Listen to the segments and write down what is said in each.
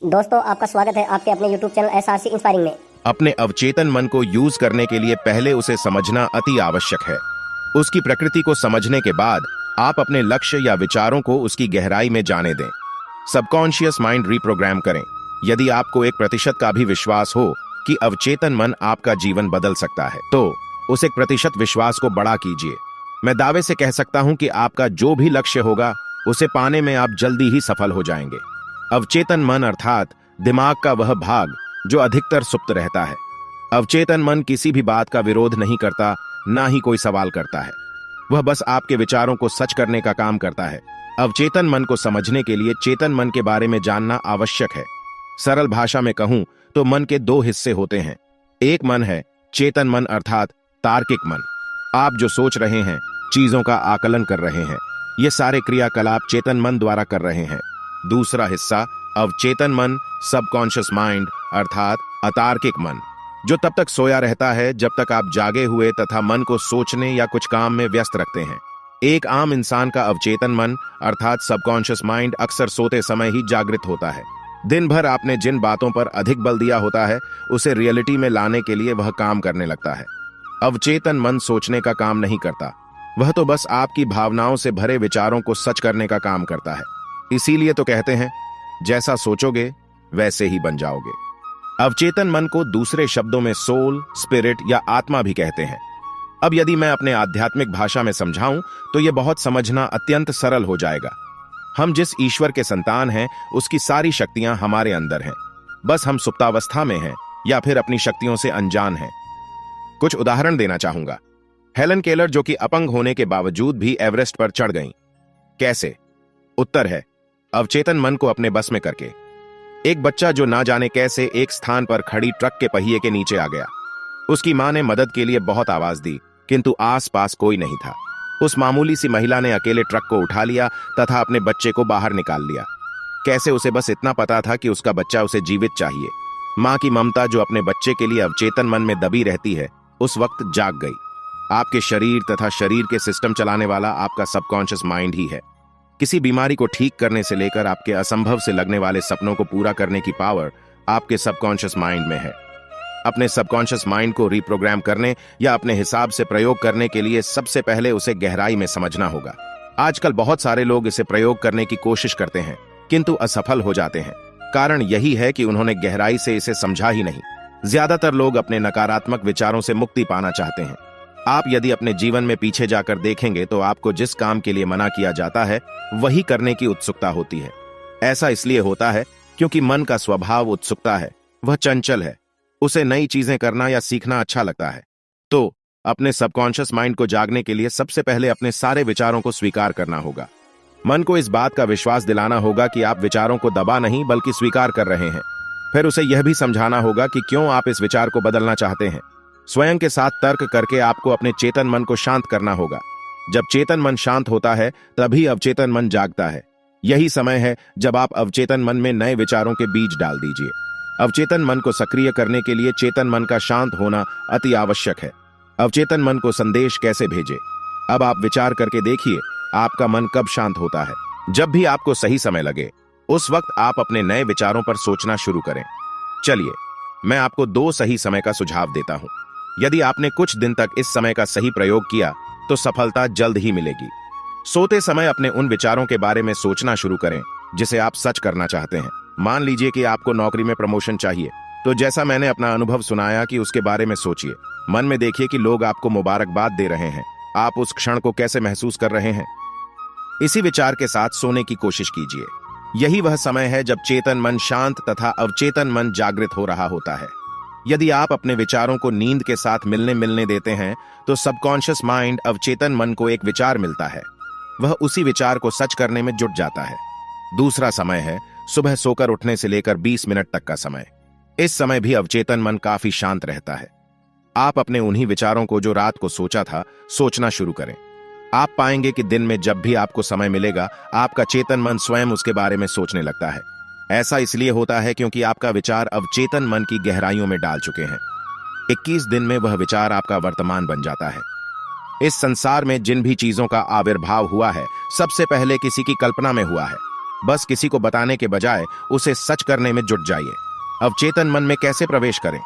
दोस्तों आपका स्वागत है आपके अपने YouTube चैनल एसआरसी इंस्पायरिंग में। अपने अवचेतन मन को यूज करने के लिए पहले उसे समझना अति आवश्यक है। उसकी प्रकृति को समझने के बाद आप अपने लक्ष्य या विचारों को उसकी गहराई में जाने दें। सबकॉन्शियस माइंड रिप्रोग्राम करें। यदि आपको 1% का भी विश्वास हो कि अवचेतन मन आपका जीवन बदल सकता है, तो उस 1% विश्वास को बड़ा कीजिए। मैं दावे से कह सकता हूं कि आपका जो भी लक्ष्य होगा उसे पाने में आप जल्दी ही सफल हो जाएंगे। अवचेतन मन अर्थात दिमाग का वह भाग जो अधिकतर सुप्त रहता है। अवचेतन मन किसी भी बात का विरोध नहीं करता, ना ही कोई सवाल करता है। वह बस आपके विचारों को सच करने का काम करता है। अवचेतन मन को समझने के लिए चेतन मन के बारे में जानना आवश्यक है। सरल भाषा में कहूं तो मन के 2 हिस्से होते हैं। एक मन है चेतन मन अर्थात तार्किक मन। आप जो सोच रहे हैं, चीजों का आकलन कर रहे हैं, ये सारे क्रियाकलाप चेतन मन द्वारा कर रहे हैं। दूसरा हिस्सा अवचेतन मन सबकॉन्शियस माइंड अर्थात अतार्किक मन, जो तब तक सोया रहता है जब तक आप जागे हुए तथा मन को सोचने या कुछ काम में व्यस्त रखते हैं। एक आम इंसान का अवचेतन मन अर्थात सबकॉन्शियस माइंड अक्सर सोते समय ही जागृत होता है। दिन भर आपने जिन बातों पर अधिक बल दिया होता है उसे रियलिटी में लाने के लिए वह काम करने लगता है। अवचेतन मन सोचने का काम नहीं करता, वह तो बस आपकी भावनाओं से भरे विचारों को सच करने का काम करता है। इसीलिए तो कहते हैं जैसा सोचोगे वैसे ही बन जाओगे। अवचेतन मन को दूसरे शब्दों में सोल, स्पिरिट या आत्मा भी कहते हैं। अब यदि मैं अपने आध्यात्मिक भाषा में समझाऊं तो यह बहुत समझना अत्यंत सरल हो जाएगा। हम जिस ईश्वर के संतान हैं उसकी सारी शक्तियां हमारे अंदर हैं, बस हम सुप्तावस्था में हैं या फिर अपनी शक्तियों से अनजान हैं। कुछ उदाहरण देना चाहूंगा। हेलन केलर जो कि अपंग होने के बावजूद भी एवरेस्ट पर चढ़ गईं। कैसे? उत्तर है अवचेतन मन को अपने बस में करके। एक बच्चा जो ना जाने कैसे एक स्थान पर खड़ी ट्रक के पहिए के नीचे आ गया। उसकी मां ने मदद के लिए बहुत आवाज दी, किंतु आसपास कोई नहीं था। उस मामूली सी महिला ने अकेले ट्रक को उठा लिया तथा अपने बच्चे को बाहर निकाल लिया। कैसे? उसे बस इतना पता था कि उसका बच्चा उसे जीवित चाहिए। मां की ममता जो अपने बच्चे के लिए अवचेतन मन में दबी रहती है, उस वक्त जाग गई। आपके शरीर तथा शरीर के सिस्टम चलाने वाला आपका सबकॉन्शियस माइंड ही है। किसी बीमारी को ठीक करने से लेकर आपके असंभव से लगने वाले सपनों को पूरा करने की पावर आपके सबकॉन्शियस माइंड में है। अपने सबकॉन्शियस माइंड को रिप्रोग्राम करने या अपने हिसाब से प्रयोग करने के लिए सबसे पहले उसे गहराई में समझना होगा। आजकल बहुत सारे लोग इसे प्रयोग करने की कोशिश करते हैं किंतु असफल हो जाते हैं। कारण यही है कि उन्होंने गहराई से इसे समझा ही नहीं। ज्यादातर लोग अपने नकारात्मक विचारों से मुक्ति पाना चाहते हैं। आप यदि अपने जीवन में पीछे जाकर देखेंगे तो आपको जिस काम के लिए मना किया जाता है वही करने की उत्सुकता होती है। ऐसा इसलिए होता है क्योंकि मन का स्वभाव उत्सुकता है, वह चंचल है, उसे नई चीजें करना या सीखना अच्छा लगता है। तो अपने सबकॉन्शियस माइंड को जागने के लिए सबसे पहले अपने सारे विचारों को स्वीकार करना होगा। मन को इस बात का विश्वास दिलाना होगा कि आप विचारों को दबा नहीं बल्कि स्वीकार कर रहे हैं। फिर उसे यह भी समझाना होगा कि क्यों आप इस विचार को बदलना चाहते हैं। स्वयं के साथ तर्क करके आपको अपने चेतन मन को शांत करना होगा। जब चेतन मन शांत होता है तभी अवचेतन मन जागता है। यही समय है जब आप अवचेतन मन में नए विचारों के बीज डाल दीजिए। अवचेतन मन को सक्रिय करने के लिए चेतन मन का शांत होना अति आवश्यक है। अवचेतन मन को संदेश कैसे भेजे? अब आप विचार करके देखिए, आपका मन कब शांत होता है? जब भी आपको सही समय लगे उस वक्त आप अपने नए विचारों पर सोचना शुरू करें। चलिए मैं आपको 2 सही समय का सुझाव देता हूं। यदि आपने कुछ दिन तक इस समय का सही प्रयोग किया तो सफलता जल्द ही मिलेगी। सोते समय अपने उन विचारों के बारे में सोचना शुरू करें जिसे आप सच करना चाहते हैं। मान लीजिए कि आपको नौकरी में प्रमोशन चाहिए, तो जैसा मैंने अपना अनुभव सुनाया कि उसके बारे में सोचिए। मन में देखिए कि लोग आपको मुबारकबाद दे रहे हैं। आप उस क्षण को कैसे महसूस कर रहे हैं? इसी विचार के साथ सोने की कोशिश कीजिए। यही वह समय है जब चेतन मन शांत तथा अवचेतन मन जागृत हो रहा होता है। यदि आप अपने विचारों को नींद के साथ मिलने देते हैं तो सबकॉन्शियस माइंड अवचेतन मन को एक विचार मिलता है, वह उसी विचार को सच करने में जुट जाता है। दूसरा समय है सुबह सोकर उठने से लेकर 20 मिनट तक का समय। इस समय भी अवचेतन मन काफी शांत रहता है। आप अपने उन्हीं विचारों को जो रात को सोचा था सोचना शुरू करें। आप पाएंगे कि दिन में जब भी आपको समय मिलेगा आपका चेतन मन स्वयं उसके बारे में सोचने लगता है। ऐसा इसलिए होता है क्योंकि आपका विचार अवचेतन मन की गहराइयों में डाल चुके हैं। 21 दिन में वह विचार आपका वर्तमान बन जाता है। इस संसार में जिन भी चीजों का आविर्भाव हुआ है सबसे पहले किसी की कल्पना में हुआ है। बस किसी को बताने के बजाय उसे सच करने में जुट जाइए। अवचेतन मन में कैसे प्रवेश करें?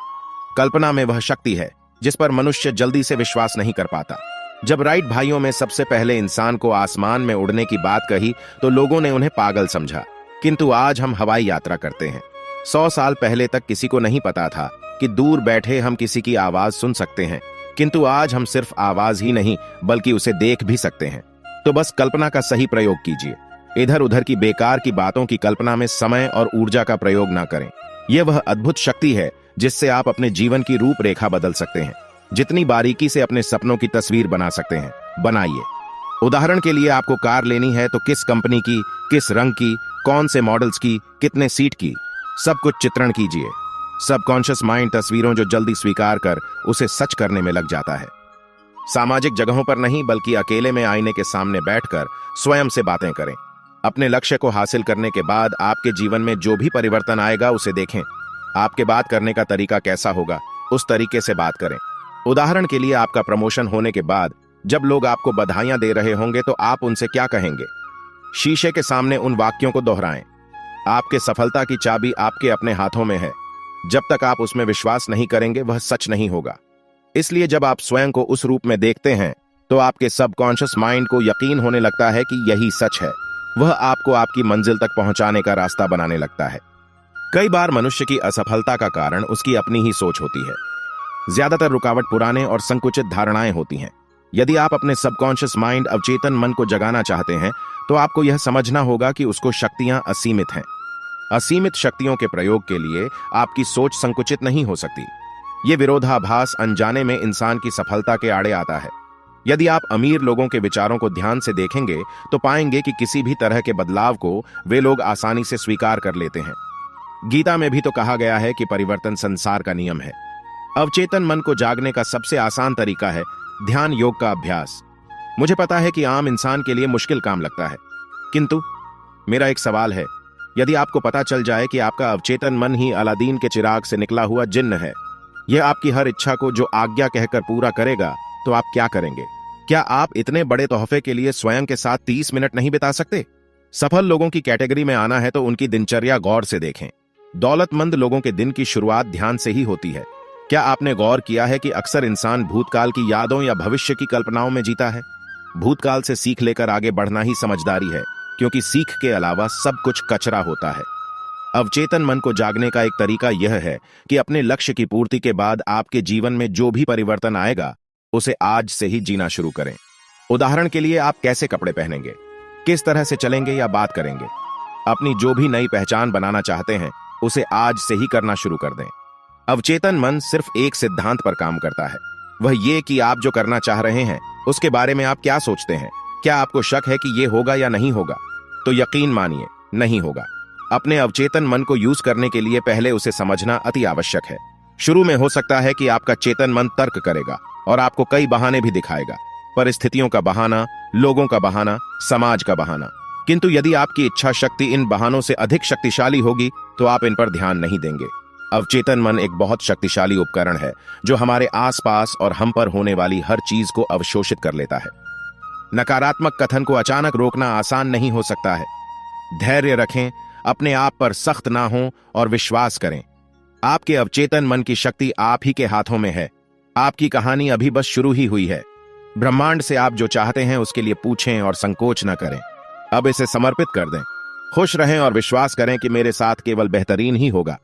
कल्पना में वह शक्ति है जिस पर मनुष्य जल्दी से विश्वास नहीं कर पाता। जब राइट भाइयों में सबसे पहले इंसान को आसमान में उड़ने की बात कही तो लोगों ने उन्हें पागल समझा, किंतु आज हम हवाई यात्रा करते हैं। 100 साल पहले तक किसी को नहीं पता था कि दूर बैठे हम किसी की आवाज सुन सकते हैं, किंतु आज हम सिर्फ आवाज ही नहीं बल्कि उसे देख भी सकते हैं। तो बस कल्पना का सही प्रयोग कीजिए। इधर उधर की बेकार की बातों की कल्पना में समय और ऊर्जा का प्रयोग ना करें। यह वह अद्भुत शक्ति है जिससे आप अपने जीवन की रूपरेखा बदल सकते हैं। जितनी बारीकी से अपने सपनों की तस्वीर बना सकते हैं, बनाइए। उदाहरण के लिए आपको कार लेनी है तो किस कंपनी की, किस रंग की, कौन से मॉडल्स की, कितने सीट की, सब कुछ चित्रण कीजिए। सबकॉन्शियस माइंड तस्वीरों जो जल्दी स्वीकार कर उसे सच करने में लग जाता है। सामाजिक जगहों पर नहीं बल्कि अकेले में आईने के सामने बैठकर स्वयं से बातें करें। अपने लक्ष्य को हासिल करने के बाद आपके जीवन में जो भी परिवर्तन आएगा उसे देखें। आपके बात करने का तरीका कैसा होगा, उस तरीके से बात करें। उदाहरण के लिए आपका प्रमोशन होने के बाद जब लोग आपको बधाइयां दे रहे होंगे तो आप उनसे क्या कहेंगे? शीशे के सामने उन वाक्यों को दोहराएं। आपके सफलता की चाबी आपके अपने हाथों में है। जब तक आप उसमें विश्वास नहीं करेंगे वह सच नहीं होगा। इसलिए जब आप स्वयं को उस रूप में देखते हैं तो आपके सबकॉन्शियस माइंड को यकीन होने लगता है कि यही सच है। वह आपको आपकी मंजिल तक पहुंचाने का रास्ता बनाने लगता है। कई बार मनुष्य की असफलता का कारण उसकी अपनी ही सोच होती है। ज्यादातर रुकावट पुराने और संकुचित धारणाएं होती हैं। यदि आप अपने सबकॉन्शियस माइंड अवचेतन मन को जगाना चाहते हैं तो आपको यह समझना होगा कि उसको शक्तियां असीमित हैं। असीमित शक्तियों के प्रयोग के लिए आपकी सोच संकुचित नहीं हो सकती। ये विरोधाभास अनजाने में इंसान की सफलता के आड़े आता है। यदि आप अमीर लोगों के विचारों को ध्यान से देखेंगे तो पाएंगे कि किसी भी तरह के बदलाव को वे लोग आसानी से स्वीकार कर लेते हैं। गीता में भी तो कहा गया है कि परिवर्तन संसार का नियम है। अवचेतन मन को जागने का सबसे आसान तरीका है ध्यान योग का अभ्यास। मुझे पता है कि आम इंसान के लिए मुश्किल काम लगता है, किंतु मेरा एक सवाल है, यदि आपको पता चल जाए कि आपका अवचेतन मन ही अलादीन के चिराग से निकला हुआ जिन्न है, यह आपकी हर इच्छा को जो आज्ञा कहकर पूरा करेगा, तो आप क्या करेंगे? क्या आप इतने बड़े तोहफे के लिए स्वयं के साथ 30 मिनट नहीं बिता सकते? सफल लोगों की कैटेगरी में आना है तो उनकी दिनचर्या गौर से देखें। दौलतमंद लोगों के दिन की शुरुआत ध्यान से ही होती है। क्या आपने गौर किया है कि अक्सर इंसान भूतकाल की यादों या भविष्य की कल्पनाओं में जीता है? भूतकाल से सीख लेकर आगे बढ़ना ही समझदारी है, क्योंकि सीख के अलावा सब कुछ कचरा होता है। अवचेतन मन को जागने का एक तरीका यह है कि अपने लक्ष्य की पूर्ति के बाद आपके जीवन में जो भी परिवर्तन आएगा उसे आज से ही जीना शुरू करें। उदाहरण के लिए आप कैसे कपड़े पहनेंगे, किस तरह से चलेंगे या बात करेंगे, अपनी जो भी नई पहचान बनाना चाहते हैं उसे आज से ही करना शुरू कर दें। अवचेतन मन सिर्फ एक सिद्धांत पर काम करता है, वह ये कि आप जो करना चाह रहे हैं उसके बारे में आप क्या सोचते हैं। क्या आपको शक है कि ये होगा या नहीं होगा? तो यकीन मानिए, नहीं होगा। अपने अवचेतन मन को यूज करने के लिए पहले उसे समझना अति आवश्यक है। शुरू में हो सकता है कि आपका चेतन मन तर्क करेगा और आपको कई बहाने भी दिखाएगा, परिस्थितियों का बहाना, लोगों का बहाना, समाज का बहाना। किंतु यदि आपकी इच्छा शक्ति इन बहानों से अधिक शक्तिशाली होगी तो आप इन पर ध्यान नहीं देंगे। अवचेतन मन एक बहुत शक्तिशाली उपकरण है जो हमारे आसपास और हम पर होने वाली हर चीज को अवशोषित कर लेता है। नकारात्मक कथन को अचानक रोकना आसान नहीं हो सकता है। धैर्य रखें, अपने आप पर सख्त ना हों और विश्वास करें। आपके अवचेतन मन की शक्ति आप ही के हाथों में है। आपकी कहानी अभी बस शुरू ही हुई है। ब्रह्मांड से आप जो चाहते हैं उसके लिए पूछें और संकोच न करें। अब इसे समर्पित कर दें। खुश रहें और विश्वास करें कि मेरे साथ केवल बेहतरीन ही होगा।